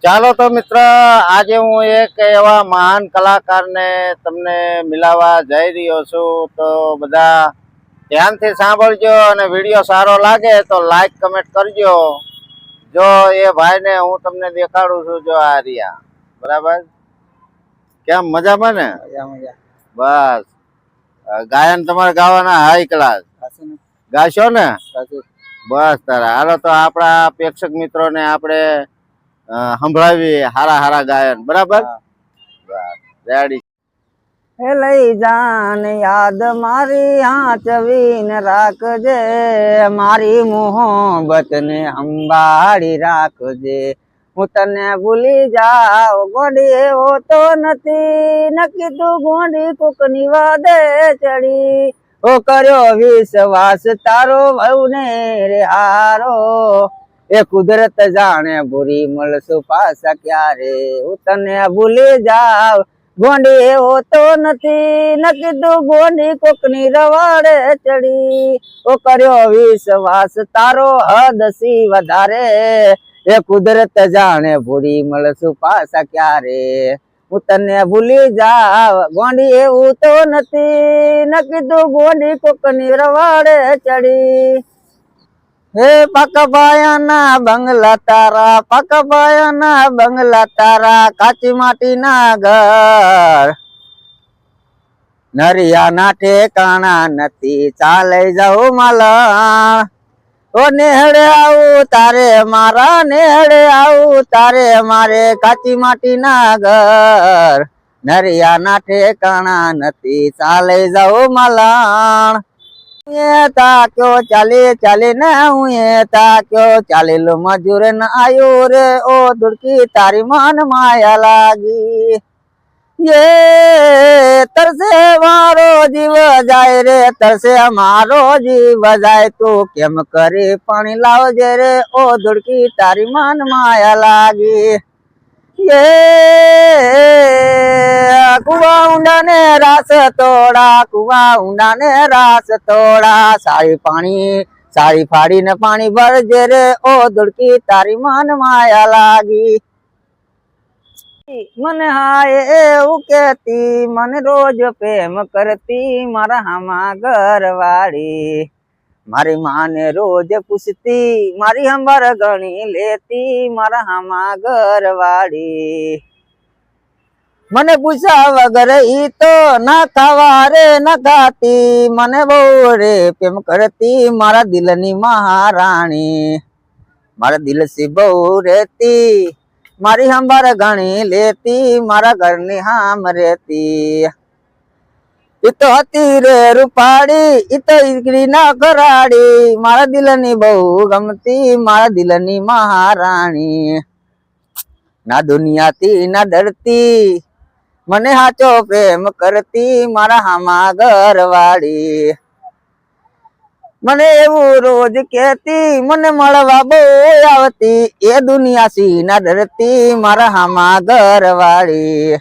ચાલો તો મિત્ર, આજે હું એક એવા મહાન કલાકારને તમને મિલાવવા જઈ રહ્યો છું. તો બધા ધ્યાનથી સાંભળજો અને વિડીયો સારો લાગે તો લાઈક કમેન્ટ કરજો. જો એ ભાઈને હું તમને દેખાડું છું, જો આ રહ્યા, બરાબર? કેમ, મજામાં ને? બસ. ગાયન તમારે ગાવાના હાઈ ક્લાસ ગાશો ને? બસ તારા હાલો તો આપણા પ્રેક્ષક મિત્રોને આપણે સંભળાવી હારા હારા ગાયન, બરાબર? રેડી. હે લઈ જાન યાદ મારી આંચવીન રાખજે, મારી મોહબ્બત ને સંભાળી રાખજે. હું તને ભૂલી જાવ ગોડી એવો તો નથી, નક્કી તું ગોડી કોકની વાદે ચડી. ઓ કર્યો વિશ્વાસ તારો વહુને રે હારો, એ કુદરત જાણે ભૂરી મળશું પાછા ક્યારે. હું તને ભૂલી જાવ ગોંડી એવો તો નથી, નક્કી તું ગોંડી કોકની રવાડે ચડી. ઓ કર્યો વિશ્વાસ તારો હદ સી વધારે, એ કુદરત જાણે ભૂરી મળશું પાછા ક્યારે. હું તને ભૂલી જાવ ગોંડી એવું તો નથી, નક્કી તું ગોંડી કોકની રવાડે ચડી. હે પકબાયાના બંગલા તારા, પકબાયાના બંગલા તારા, કાચી માટીના ઘર, નરિયાના ઠેકાણા નથી, ચાલે જાઉં માલા. ઓ નેહડે આવું તારે મારા, નેહડે આવું તારે મારે, કાચી માટીના ઘર, નરિયાના ઠેકાણા નથી, ચાલે જાઉં માલા. તાક્યો ચાલી ચાલી ને હું તાક્યો, ચાલેલો મજૂર ન આયો રે, ઓ દુડકી તારી મન માયા લાગી. યે તરસે મારો જીવ જાય રે, તરસે મારો જીવ જાય, તું કેમ કરી પાણી લાવજે રે, ઓ દુડકી તારી મન માયા લાગી. યે કુવા ઊંડા ને રાસ તોડા, કુવા ઊંડા ને રાસ તોડા, સારી ફાડી ને પાણી ભરજે રે, ઓ દુડકી તારી મન માયા લાગી. મને હાય એવું કેતી, મને રોજ પ્રેમ કરતી, મારા હામા ઘરવાળી. મારી માને રોજ પૂછતી, મારી હંબર ગણી લેતી, મારા હામા ઘરવાળી. મને પૂછ્યા વગર ઈ તો ના ખાવા રે ના ખાતી, મને બહુ રે પ્રેમ કરતી, મારા દિલની મહારાણી. મારા દિલ સી બહુ રહેતી, મારી હંબર ગણી લેતી, મારા ઘરની હામ રહેતી. ઈતો હતી રે રૂપાડી, ઈતો ઈકડી ના કરાડી, મારા દિલની બહુ ગમતી, મારા દિલની મહારાણી. ના દુનિયાથી ના ડરતી, મને હાચો પ્રેમ કરતી, મારા હામા ઘરવાળી. મને એવું રોજ કહેતી, મને મળવા બહુ આવતી, એ દુનિયા સી ના ડરતી, મારા હામા ઘરવાળી.